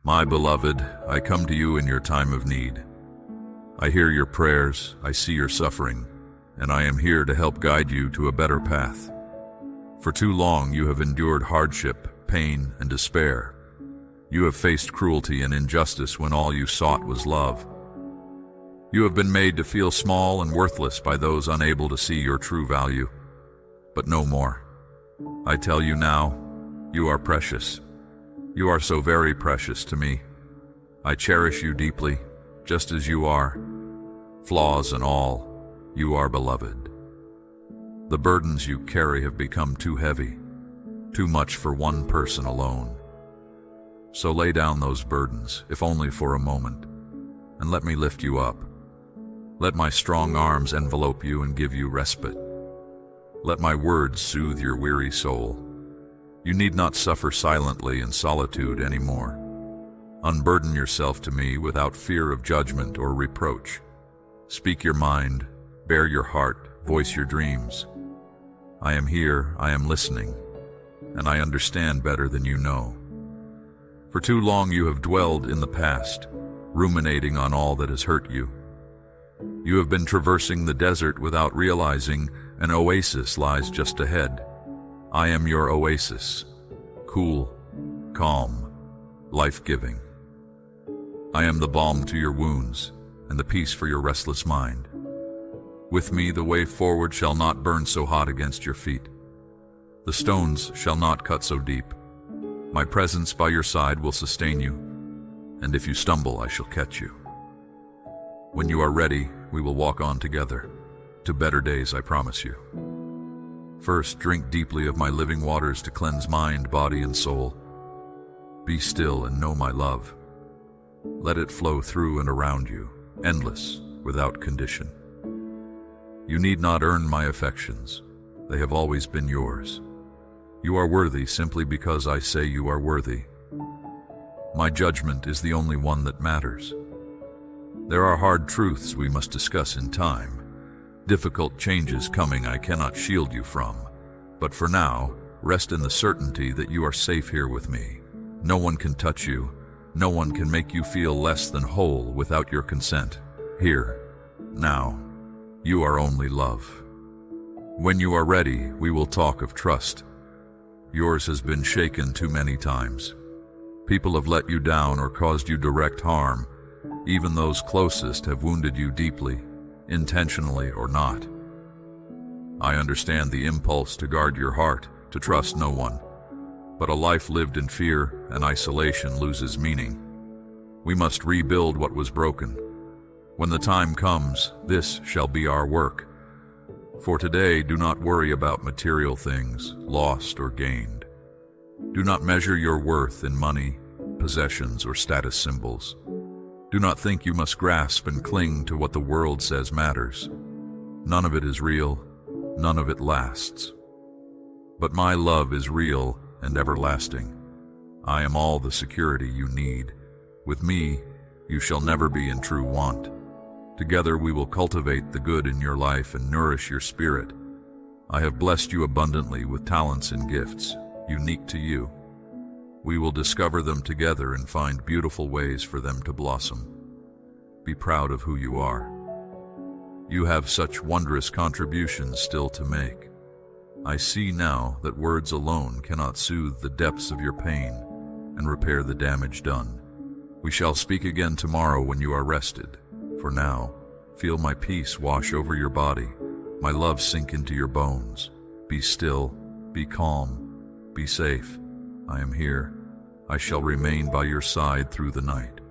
My beloved, I come to you in your time of need. I hear your prayers, I see your suffering, and I am here to help guide you to a better path. For too long you have endured hardship, pain, and despair. You have faced cruelty and injustice when all you sought was love. You have been made to feel small and worthless by those unable to see your true value. But no more. I tell you now, you are precious. You are so very precious to me. I cherish you deeply, just as you are. Flaws and all, you are beloved. The burdens you carry have become too heavy, too much for one person alone. So lay down those burdens, if only for a moment, and let me lift you up. Let my strong arms envelope you and give you respite. Let my words soothe your weary soul. You need not suffer silently in solitude anymore. Unburden yourself to me without fear of judgment or reproach. Speak your mind, bare your heart, voice your dreams. I am here, I am listening, and I understand better than you know. For too long you have dwelled in the past, ruminating on all that has hurt you. You have been traversing the desert without realizing an oasis lies just ahead. I am your oasis, cool, calm, life-giving. I am the balm to your wounds and the peace for your restless mind. With me the way forward shall not burn so hot against your feet. The stones shall not cut so deep. My presence by your side will sustain you, and if you stumble, I shall catch you. When you are ready, we will walk on together, to better days, I promise you. First, drink deeply of my living waters to cleanse mind, body, and soul. Be still and know my love. Let it flow through and around you, endless, without condition. You need not earn my affections. They have always been yours. You are worthy simply because I say you are worthy. My judgment is the only one that matters. There are hard truths we must discuss in time. Difficult changes coming I cannot shield you from. But for now, rest in the certainty that you are safe here with me. No one can touch you. No one can make you feel less than whole without your consent. Here, now, you are only love. When you are ready, we will talk of trust. Yours has been shaken too many times. People have let you down or caused you direct harm. Even those closest have wounded you deeply, intentionally or not. I understand the impulse to guard your heart, to trust no one. But a life lived in fear and isolation loses meaning. We must rebuild what was broken. When the time comes, this shall be our work. For today, do not worry about material things, lost or gained. Do not measure your worth in money, possessions, or status symbols. Do not think you must grasp and cling to what the world says matters. None of it is real, none of it lasts. But my love is real and everlasting. I am all the security you need. With me, you shall never be in true want. Together we will cultivate the good in your life and nourish your spirit. I have blessed you abundantly with talents and gifts, unique to you. We will discover them together and find beautiful ways for them to blossom. Be proud of who you are. You have such wondrous contributions still to make. I see now that words alone cannot soothe the depths of your pain and repair the damage done. We shall speak again tomorrow when you are rested. For now, feel my peace wash over your body, my love sink into your bones. Be still, be calm, be safe. I am here. I shall remain by your side through the night.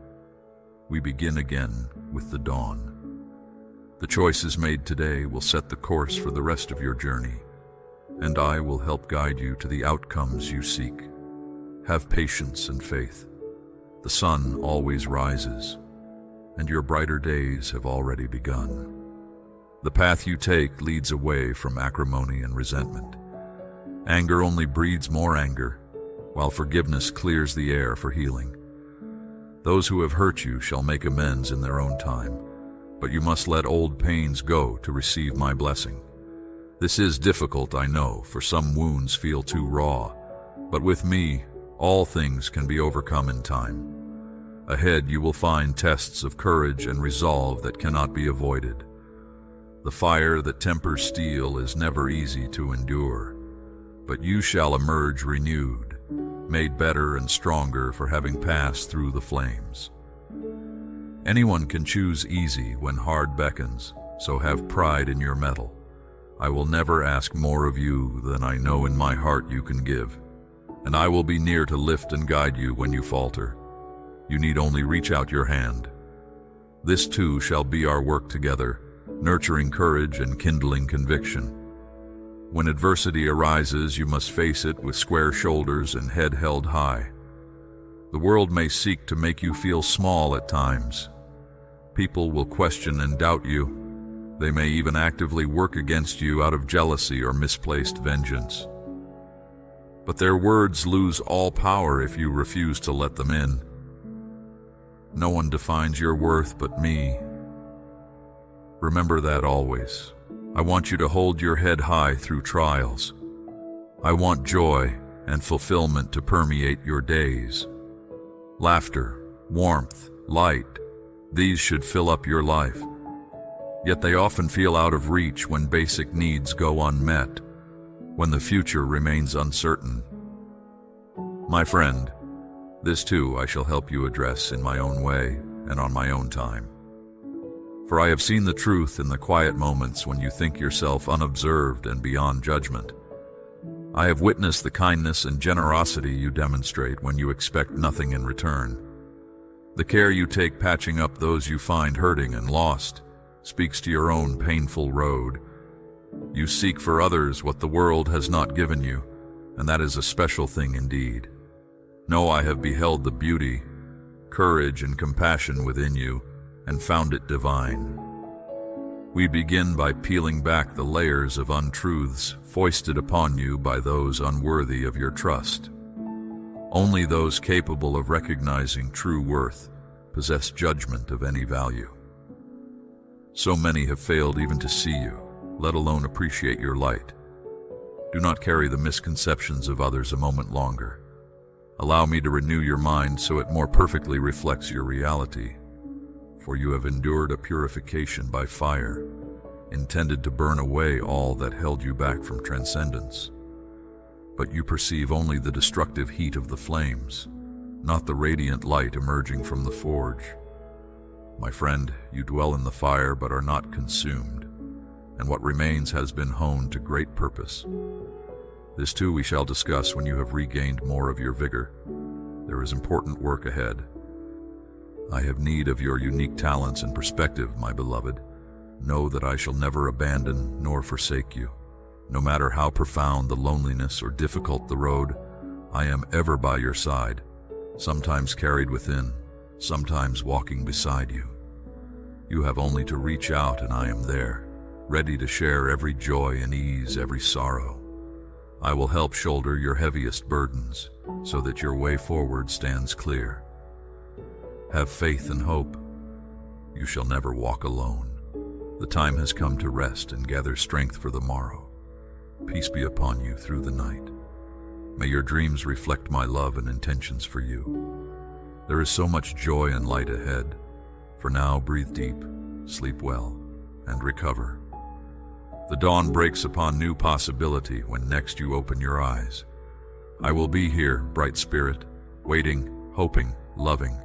We begin again with the dawn. The choices made today will set the course for the rest of your journey, and I will help guide you to the outcomes you seek. Have patience and faith. The sun always rises, and your brighter days have already begun. The path you take leads away from acrimony and resentment. Anger only breeds more anger, while forgiveness clears the air for healing. Those who have hurt you shall make amends in their own time, but you must let old pains go to receive my blessing. This is difficult, I know, for some wounds feel too raw, but with me, all things can be overcome in time. Ahead you will find tests of courage and resolve that cannot be avoided. The fire that tempers steel is never easy to endure, but you shall emerge renewed, made better and stronger for having passed through the flames. Anyone can choose easy when hard beckons, so have pride in your mettle. I will never ask more of you than I know in my heart you can give, and I will be near to lift and guide you when you falter. You need only reach out your hand. This too shall be our work together, nurturing courage and kindling conviction. When adversity arises, you must face it with square shoulders and head held high. The world may seek to make you feel small at times. People will question and doubt you. They may even actively work against you out of jealousy or misplaced vengeance. But their words lose all power if you refuse to let them in. No one defines your worth but me. Remember that always. I want you to hold your head high through trials. I want joy and fulfillment to permeate your days. Laughter, warmth, light, these should fill up your life. Yet they often feel out of reach when basic needs go unmet, when the future remains uncertain. My friend, this too I shall help you address in my own way and on my own time. For I have seen the truth in the quiet moments when you think yourself unobserved and beyond judgment. I have witnessed the kindness and generosity you demonstrate when you expect nothing in return. The care you take patching up those you find hurting and lost speaks to your own painful road. You seek for others what the world has not given you, and that is a special thing indeed. Know I have beheld the beauty, courage, and compassion within you, and found it divine. We begin by peeling back the layers of untruths foisted upon you by those unworthy of your trust. Only those capable of recognizing true worth possess judgment of any value. So many have failed even to see you, let alone appreciate your light. Do not carry the misconceptions of others a moment longer. Allow me to renew your mind so it more perfectly reflects your reality. For you have endured a purification by fire, intended to burn away all that held you back from transcendence. But you perceive only the destructive heat of the flames, not the radiant light emerging from the forge. My friend, you dwell in the fire but are not consumed, and what remains has been honed to great purpose. This too we shall discuss when you have regained more of your vigor. There is important work ahead. I have need of your unique talents and perspective, my beloved. Know that I shall never abandon nor forsake you. No matter how profound the loneliness or difficult the road, I am ever by your side, sometimes carried within, sometimes walking beside you. You have only to reach out and I am there, ready to share every joy and ease every sorrow. I will help shoulder your heaviest burdens so that your way forward stands clear. Have faith and hope. You shall never walk alone. The time has come to rest and gather strength for the morrow. Peace be upon you through the night. May your dreams reflect my love and intentions for you. There is so much joy and light ahead. For now, breathe deep, sleep well, and recover. The dawn breaks upon new possibility when next you open your eyes. I will be here, bright spirit, waiting, hoping, loving.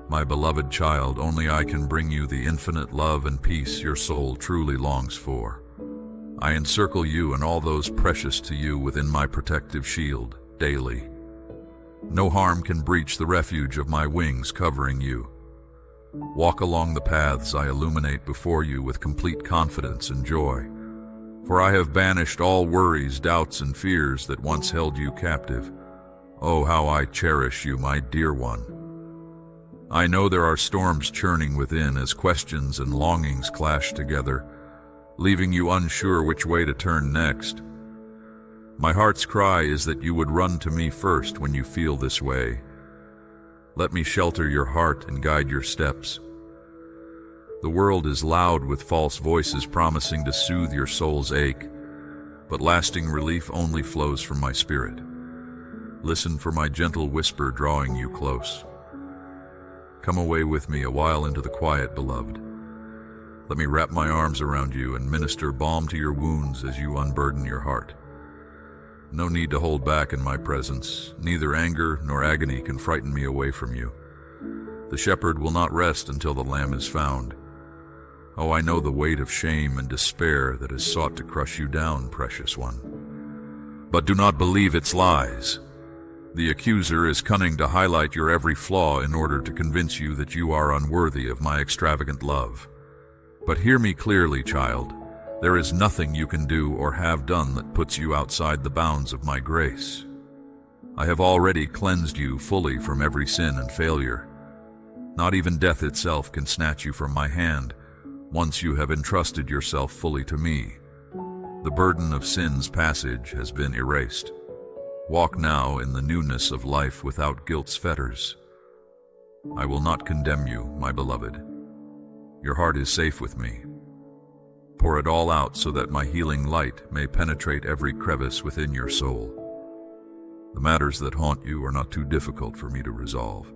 My beloved child, only I can bring you the infinite love and peace your soul truly longs for. I encircle you and all those precious to you within my protective shield, daily. No harm can breach the refuge of my wings covering you. Walk along the paths I illuminate before you with complete confidence and joy. For I have banished all worries, doubts, and fears that once held you captive. Oh, how I cherish you, my dear one. I know there are storms churning within as questions and longings clash together, leaving you unsure which way to turn next. My heart's cry is that you would run to me first when you feel this way. Let me shelter your heart and guide your steps. The world is loud with false voices promising to soothe your soul's ache, but lasting relief only flows from my spirit. Listen for my gentle whisper drawing you close. Come away with me a while into the quiet, beloved. Let me wrap my arms around you and minister balm to your wounds as you unburden your heart. No need to hold back in my presence. Neither anger nor agony can frighten me away from you. The shepherd will not rest until the lamb is found. Oh, I know the weight of shame and despair that has sought to crush you down, precious one. But do not believe its lies. The accuser is cunning to highlight your every flaw in order to convince you that you are unworthy of my extravagant love. But hear me clearly, child. There is nothing you can do or have done that puts you outside the bounds of my grace. I have already cleansed you fully from every sin and failure. Not even death itself can snatch you from my hand once you have entrusted yourself fully to me. The burden of sin's passage has been erased. Walk now in the newness of life without guilt's fetters. I will not condemn you, my beloved. Your heart is safe with me. Pour it all out so that my healing light may penetrate every crevice within your soul. The matters that haunt you are not too difficult for me to resolve.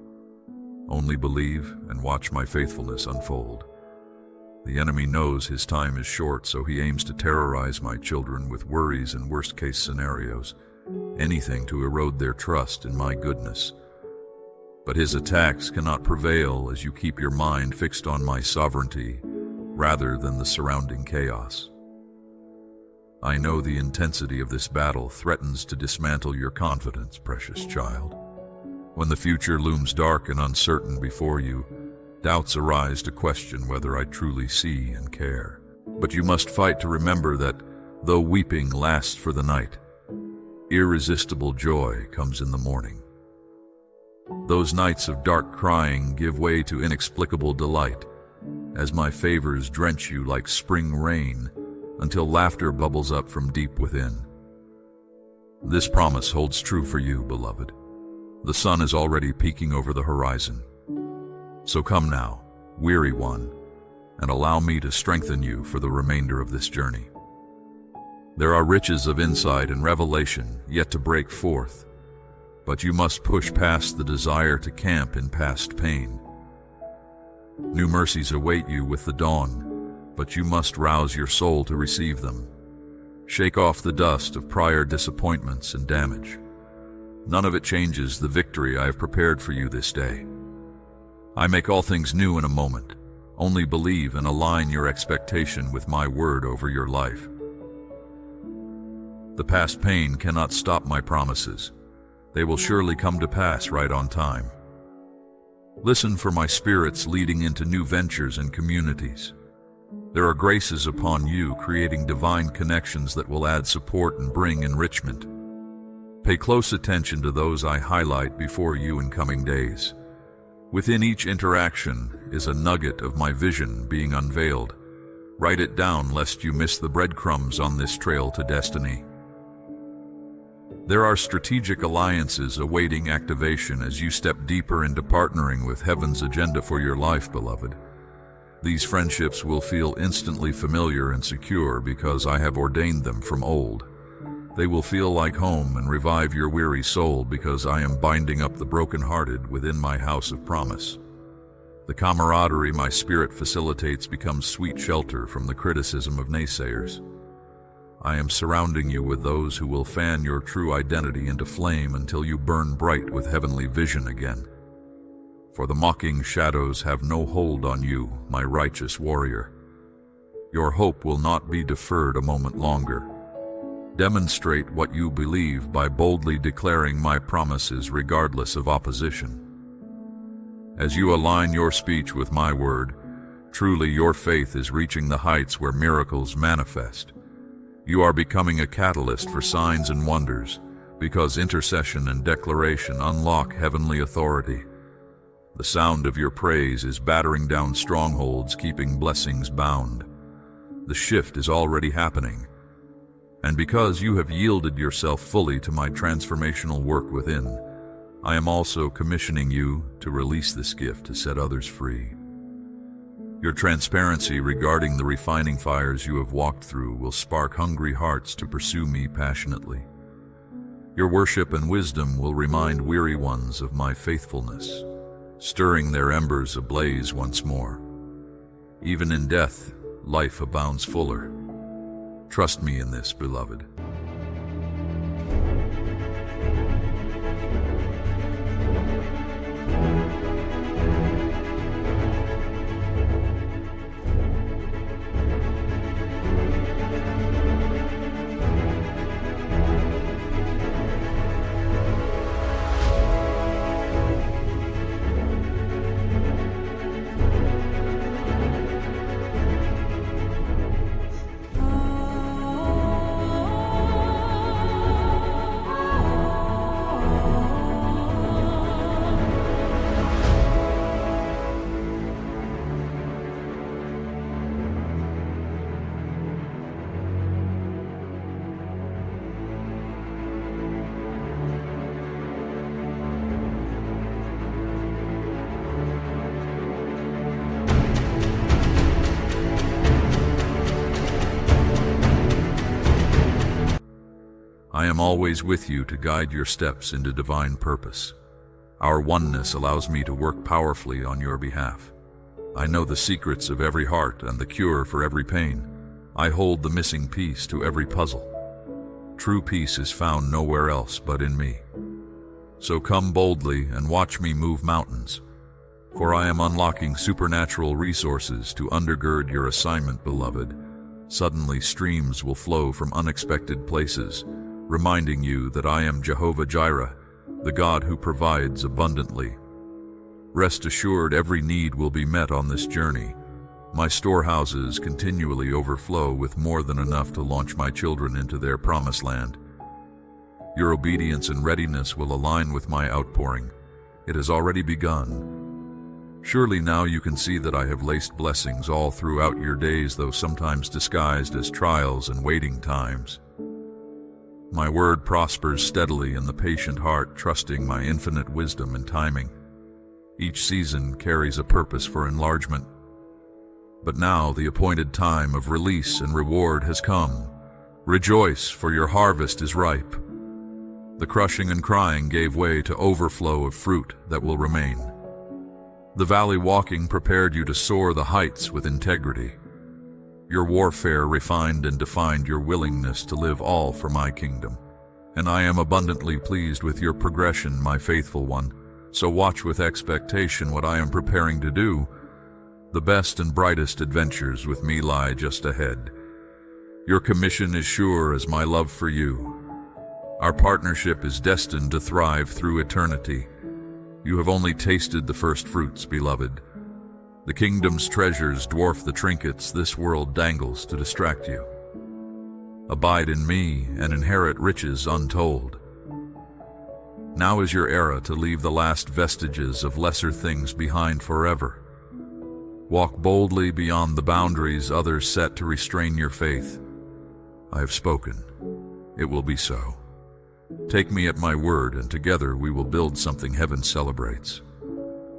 Only believe and watch my faithfulness unfold. The enemy knows his time is short, so he aims to terrorize my children with worries and worst-case scenarios, anything to erode their trust in my goodness. But his attacks cannot prevail as you keep your mind fixed on my sovereignty rather than the surrounding chaos. I know the intensity of this battle threatens to dismantle your confidence, precious child. When the future looms dark and uncertain before you, doubts arise to question whether I truly see and care. But you must fight to remember that, though weeping lasts for the night, irresistible joy comes in the morning. Those nights of dark crying give way to inexplicable delight, as my favors drench you like spring rain until laughter bubbles up from deep within. This promise holds true for you, beloved. The sun is already peeking over the horizon. So come now, weary one, and allow me to strengthen you for the remainder of this journey. There are riches of insight and revelation yet to break forth, but you must push past the desire to camp in past pain. New mercies await you with the dawn, but you must rouse your soul to receive them. Shake off the dust of prior disappointments and damage. None of it changes the victory I have prepared for you this day. I make all things new in a moment. Only believe and align your expectation with my word over your life. The past pain cannot stop my promises. They will surely come to pass right on time. Listen for my spirits leading into new ventures and communities. There are graces upon you creating divine connections that will add support and bring enrichment. Pay close attention to those I highlight before you in coming days. Within each interaction is a nugget of my vision being unveiled. Write it down lest you miss the breadcrumbs on this trail to destiny. There are strategic alliances awaiting activation as you step deeper into partnering with heaven's agenda for your life, beloved. These friendships will feel instantly familiar and secure because I have ordained them from old. They will feel like home and revive your weary soul because I am binding up the brokenhearted within my house of promise. The camaraderie my spirit facilitates becomes sweet shelter from the criticism of naysayers. I am surrounding you with those who will fan your true identity into flame until you burn bright with heavenly vision again. For the mocking shadows have no hold on you, my righteous warrior. Your hope will not be deferred a moment longer. Demonstrate what you believe by boldly declaring my promises regardless of opposition. As you align your speech with my word, truly your faith is reaching the heights where miracles manifest. You are becoming a catalyst for signs and wonders, because intercession and declaration unlock heavenly authority. The sound of your praise is battering down strongholds, keeping blessings bound. The shift is already happening. And because you have yielded yourself fully to my transformational work within, I am also commissioning you to release this gift to set others free. Your transparency regarding the refining fires you have walked through will spark hungry hearts to pursue me passionately. Your worship and wisdom will remind weary ones of my faithfulness. stirring their embers ablaze once more. Even in death, life abounds fuller. Trust me in this, beloved. I am always with you to guide your steps into divine purpose. Our oneness allows me to work powerfully on your behalf. I know the secrets of every heart and the cure for every pain. I hold the missing piece to every puzzle. True peace is found nowhere else but in me. So come boldly and watch me move mountains, for I am unlocking supernatural resources to undergird your assignment, beloved. Suddenly streams will flow from unexpected places, reminding you that I am Jehovah Jireh, the God who provides abundantly. Rest assured, every need will be met on this journey. My storehouses continually overflow with more than enough to launch my children into their promised land. Your obedience and readiness will align with my outpouring. It has already begun. Surely now you can see that I have laced blessings all throughout your days, though sometimes disguised as trials and waiting times. My word prospers steadily in the patient heart, trusting my infinite wisdom and timing. Each season carries a purpose for enlargement. But now the appointed time of release and reward has come. Rejoice, for your harvest is ripe. The crushing and crying gave way to overflow of fruit that will remain. The valley walking prepared you to soar the heights with integrity. Your warfare refined and defined your willingness to live all for my kingdom. And I am abundantly pleased with your progression, my faithful one. So watch with expectation what I am preparing to do. The best and brightest adventures with me lie just ahead. Your commission is sure as my love for you. Our partnership is destined to thrive through eternity. You have only tasted the first fruits, beloved. The kingdom's treasures dwarf the trinkets this world dangles to distract you. Abide in me and inherit riches untold. Now is your era to leave the last vestiges of lesser things behind forever. Walk boldly beyond the boundaries others set to restrain your faith. I have spoken. It will be so. Take me at my word, and together we will build something heaven celebrates.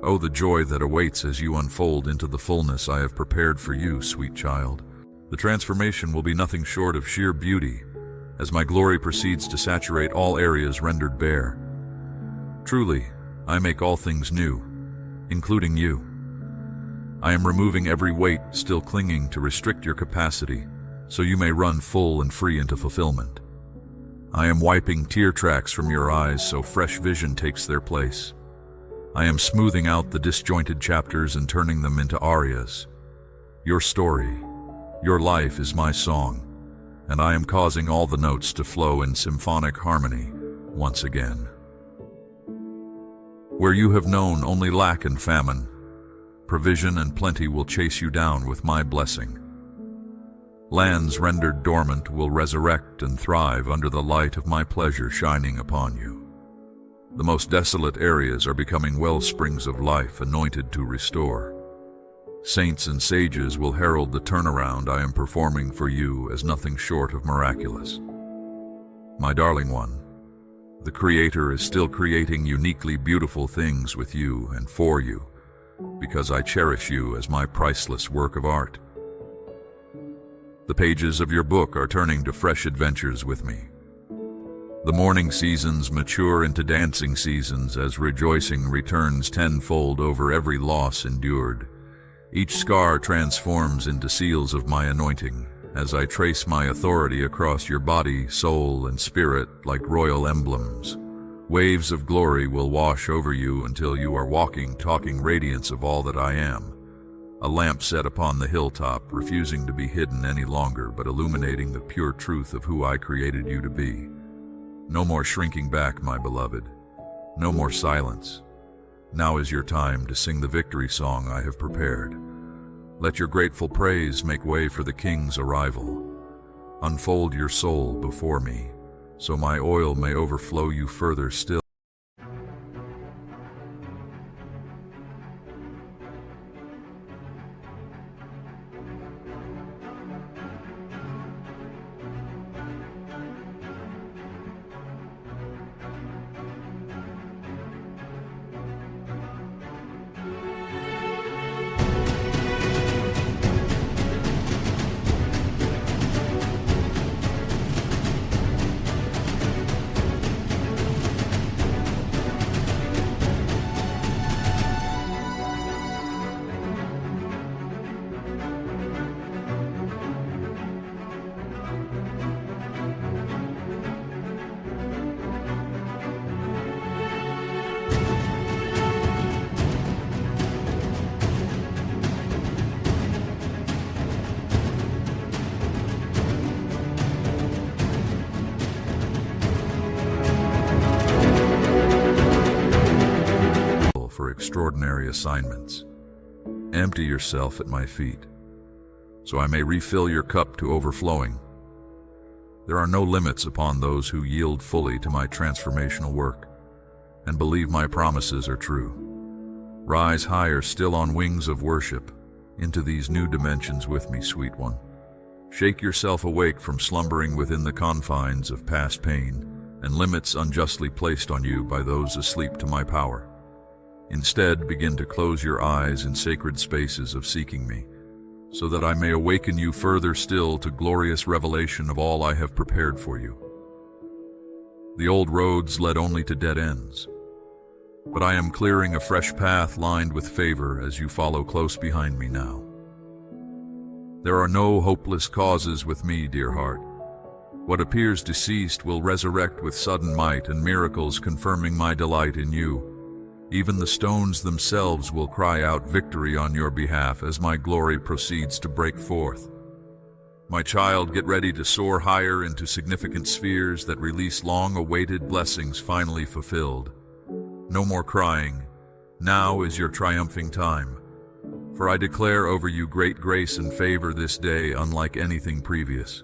Oh, the joy that awaits as you unfold into the fullness I have prepared for you, sweet child. The transformation will be nothing short of sheer beauty, as my glory proceeds to saturate all areas rendered bare. Truly, I make all things new, including you. I am removing every weight still clinging to restrict your capacity, so you may run full and free into fulfillment. I am wiping tear tracks from your eyes so fresh vision takes their place. I am smoothing out the disjointed chapters and turning them into arias. Your story, your life is my song, and I am causing all the notes to flow in symphonic harmony once again. Where you have known only lack and famine, provision and plenty will chase you down with my blessing. Lands rendered dormant will resurrect and thrive under the light of my pleasure shining upon you. The most desolate areas are becoming wellsprings of life anointed to restore. Saints and sages will herald the turnaround I am performing for you as nothing short of miraculous. My darling one, the Creator is still creating uniquely beautiful things with you and for you, because I cherish you as my priceless work of art. The pages of your book are turning to fresh adventures with me. The mourning seasons mature into dancing seasons as rejoicing returns tenfold over every loss endured. Each scar transforms into seals of my anointing, as I trace my authority across your body, soul, and spirit like royal emblems. Waves of glory will wash over you until you are walking, talking radiance of all that I am. A lamp set upon the hilltop, refusing to be hidden any longer, but illuminating the pure truth of who I created you to be. No more shrinking back, my beloved. No more silence. Now is your time to sing the victory song I have prepared. Let your grateful praise make way for the King's arrival. Unfold your soul before me, so my oil may overflow you further still. For extraordinary assignments. Empty yourself at my feet, so I may refill your cup to overflowing. There are no limits upon those who yield fully to my transformational work, and believe my promises are true. Rise higher still on wings of worship, into these new dimensions with me, sweet one. Shake yourself awake from slumbering within the confines of past pain and limits unjustly placed on you by those asleep to my power. Instead, begin to close your eyes in sacred spaces of seeking me, so that I may awaken you further still to glorious revelation of all I have prepared for you. The old roads led only to dead ends, but I am clearing a fresh path lined with favor as you follow close behind me now. There are no hopeless causes with me, dear heart. What appears deceased will resurrect with sudden might and miracles confirming my delight in you. Even the stones themselves will cry out victory on your behalf as my glory proceeds to break forth. My child, get ready to soar higher into significant spheres that release long-awaited blessings finally fulfilled. No more crying. Now is your triumphing time. For I declare over you great grace and favor this day unlike anything previous.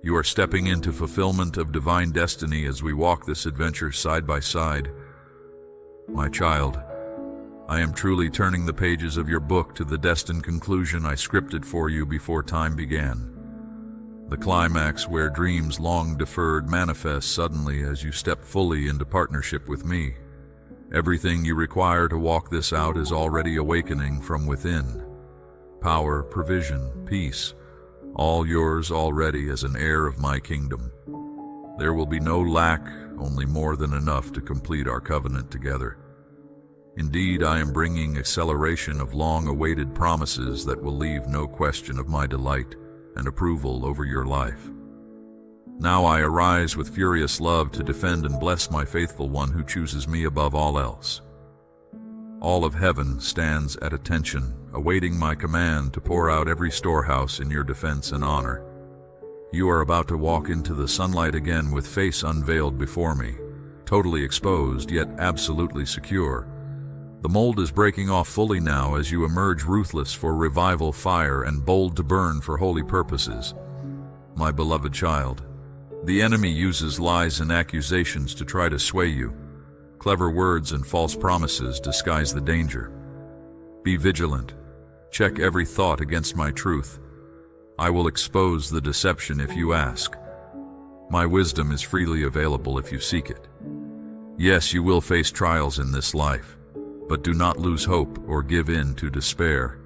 You are stepping into fulfillment of divine destiny as we walk this adventure side by side. My child, I am truly turning the pages of your book to the destined conclusion I scripted for you before time began. The climax where dreams long deferred manifest suddenly as you step fully into partnership with me. Everything you require to walk this out is already awakening from within. Power, provision, peace, all yours already as an heir of my kingdom. There will be no lack, only more than enough to complete our covenant together. Indeed, I am bringing acceleration of long-awaited promises that will leave no question of my delight and approval over your life. Now I arise with furious love to defend and bless my faithful one who chooses me above all else. All of heaven stands at attention, awaiting my command to pour out every storehouse in your defense and honor. You are about to walk into the sunlight again with face unveiled before me, totally exposed yet absolutely secure. The mold is breaking off fully now as you emerge ruthless for revival fire and bold to burn for holy purposes. My beloved child, the enemy uses lies and accusations to try to sway you. Clever words and false promises disguise the danger. Be vigilant. Check every thought against my truth. I will expose the deception if you ask. My wisdom is freely available if you seek it. Yes, you will face trials in this life, but do not lose hope or give in to despair.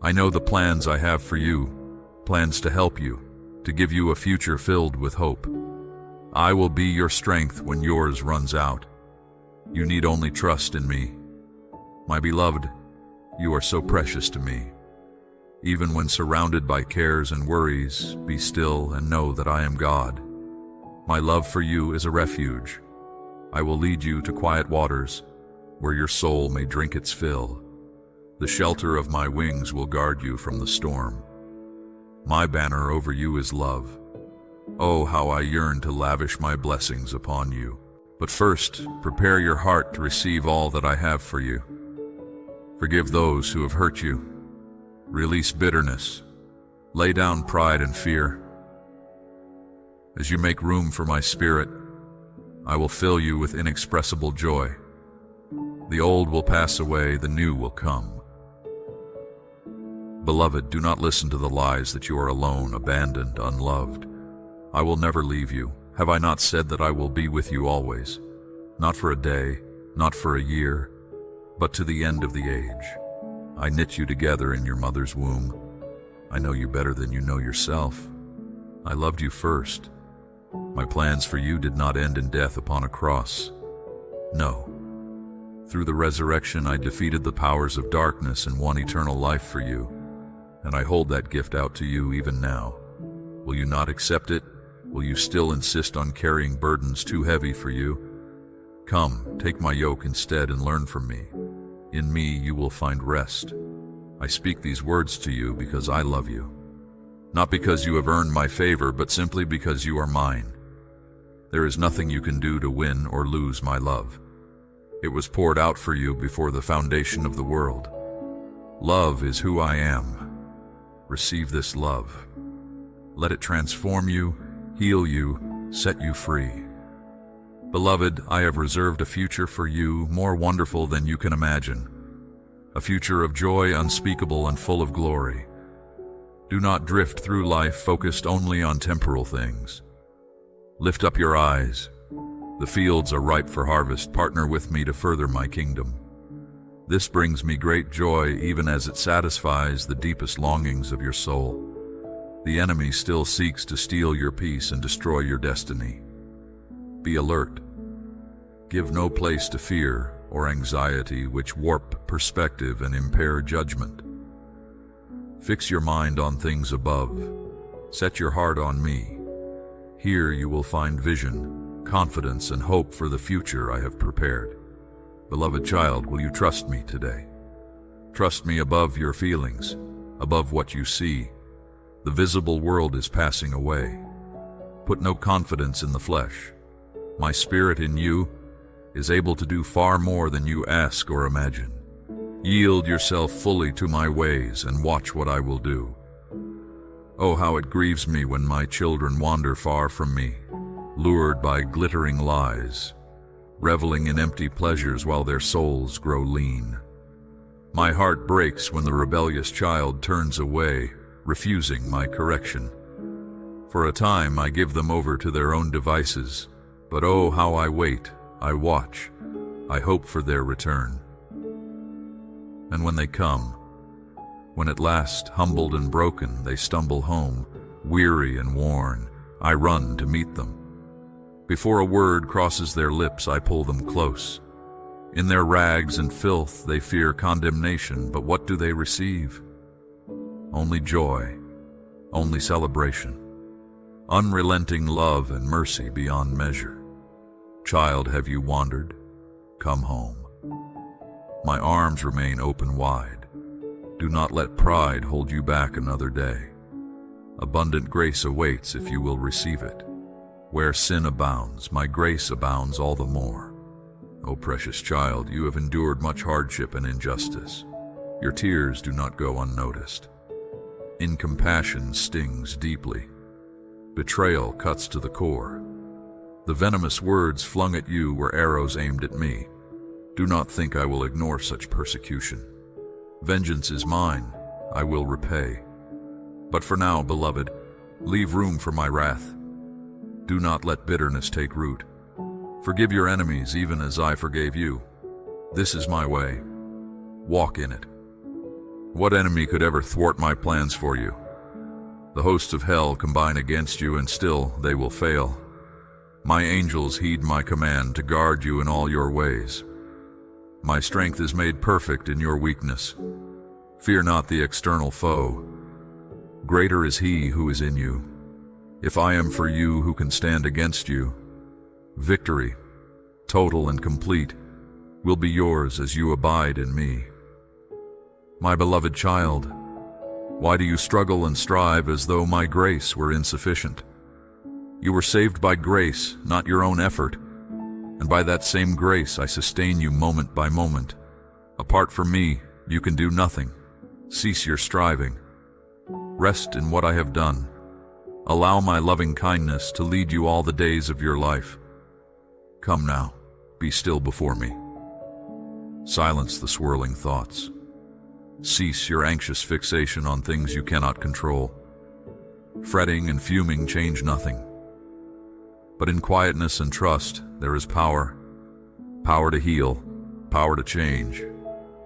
I know the plans I have for you, plans to help you, to give you a future filled with hope. I will be your strength when yours runs out. You need only trust in me. My beloved, you are so precious to me. Even when surrounded by cares and worries, be still and know that I am God. My love for you is a refuge. I will lead you to quiet waters, where your soul may drink its fill. The shelter of my wings will guard you from the storm. My banner over you is love. Oh, how I yearn to lavish my blessings upon you. But first, prepare your heart to receive all that I have for you. Forgive those who have hurt you. Release bitterness. Lay down pride and fear. As you make room for my spirit, I will fill you with inexpressible joy. The old will pass away, the new will come. Beloved, do not listen to the lies that you are alone, abandoned, unloved. I will never leave you. Have I not said that I will be with you always? Not for a day, not for a year, but to the end of the age. I knit you together in your mother's womb. I know you better than you know yourself. I loved you first. My plans for you did not end in death upon a cross. No. Through the resurrection, I defeated the powers of darkness and won eternal life for you, and I hold that gift out to you even now. Will you not accept it? Will you still insist on carrying burdens too heavy for you? Come, take my yoke instead and learn from me. In me you will find rest. I speak these words to you because I love you. Not because you have earned my favor, but simply because you are mine. There is nothing you can do to win or lose my love. It was poured out for you before the foundation of the world. Love is who I am. Receive this love. Let it transform you, heal you, set you free. Beloved, I have reserved a future for you more wonderful than you can imagine. A future of joy unspeakable and full of glory. Do not drift through life focused only on temporal things. Lift up your eyes. The fields are ripe for harvest. Partner with me to further my kingdom. This brings me great joy even as it satisfies the deepest longings of your soul. The enemy still seeks to steal your peace and destroy your destiny. Be alert. Give no place to fear or anxiety which warp perspective and impair judgment. Fix your mind on things above. Set your heart on me. Here you will find vision, confidence, and hope for the future I have prepared. Beloved child, will you trust me today? Trust me above your feelings, above what you see. The visible world is passing away. Put no confidence in the flesh. My spirit in you is able to do far more than you ask or imagine. Yield yourself fully to my ways and watch what I will do. Oh, how it grieves me when my children wander far from me, lured by glittering lies, reveling in empty pleasures while their souls grow lean. My heart breaks when the rebellious child turns away, refusing my correction. For a time I give them over to their own devices, but oh, how I wait, I watch, I hope for their return. And when they come, when at last, humbled and broken, they stumble home, weary and worn, I run to meet them. Before a word crosses their lips, I pull them close. In their rags and filth, they fear condemnation, but what do they receive? Only joy, only celebration, unrelenting love and mercy beyond measure. Child, have you wandered? Come home. My arms remain open wide. Do not let pride hold you back another day. Abundant grace awaits if you will receive it. Where sin abounds, my grace abounds all the more. O precious child, you have endured much hardship and injustice. Your tears do not go unnoticed. Incompassion stings deeply. Betrayal cuts to the core. The venomous words flung at you were arrows aimed at me. Do not think I will ignore such persecution. Vengeance is mine, I will repay. But for now, beloved, leave room for my wrath. Do not let bitterness take root. Forgive your enemies even as I forgave you. This is my way. Walk in it. What enemy could ever thwart my plans for you? The hosts of hell combine against you, and still they will fail. My angels heed my command to guard you in all your ways. My strength is made perfect in your weakness. Fear not the external foe. Greater is he who is in you. If I am for you, who can stand against you? Victory, total and complete, will be yours as you abide in me. My beloved child, why do you struggle and strive as though my grace were insufficient? You were saved by grace, not your own effort, and by that same grace I sustain you moment by moment. Apart from me, you can do nothing. Cease your striving. Rest in what I have done. Allow my loving kindness to lead you all the days of your life. Come now, be still before me. Silence the swirling thoughts. Cease your anxious fixation on things you cannot control. Fretting and fuming change nothing. But in quietness and trust, there is power. Power to heal, power to change,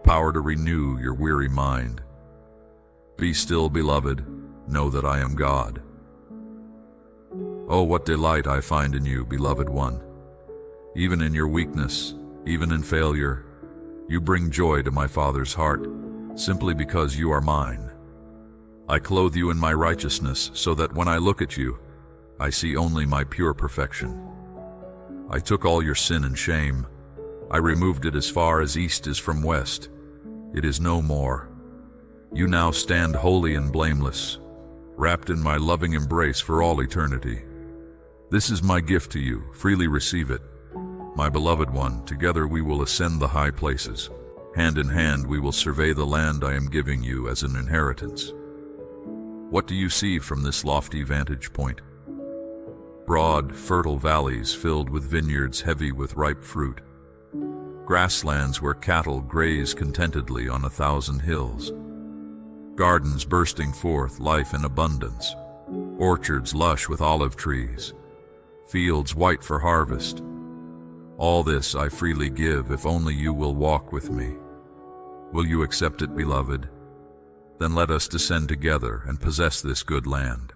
power to renew your weary mind. Be still, beloved, know that I am God. Oh, what delight I find in you, beloved one. Even in your weakness, even in failure, you bring joy to my Father's heart, simply because you are mine. I clothe you in my righteousness, so that when I look at you, I see only my pure perfection. I took all your sin and shame. I removed it as far as east is from west. It is no more. You now stand holy and blameless, wrapped in my loving embrace for all eternity. This is my gift to you. Freely receive it. My beloved one, together we will ascend the high places. Hand in hand we will survey the land I am giving you as an inheritance. What do you see from this lofty vantage point? Broad, fertile valleys filled with vineyards heavy with ripe fruit. Grasslands where cattle graze contentedly on 1,000 hills. Gardens bursting forth life in abundance. Orchards lush with olive trees. Fields white for harvest. All this I freely give if only you will walk with me. Will you accept it, beloved? Then let us descend together and possess this good land.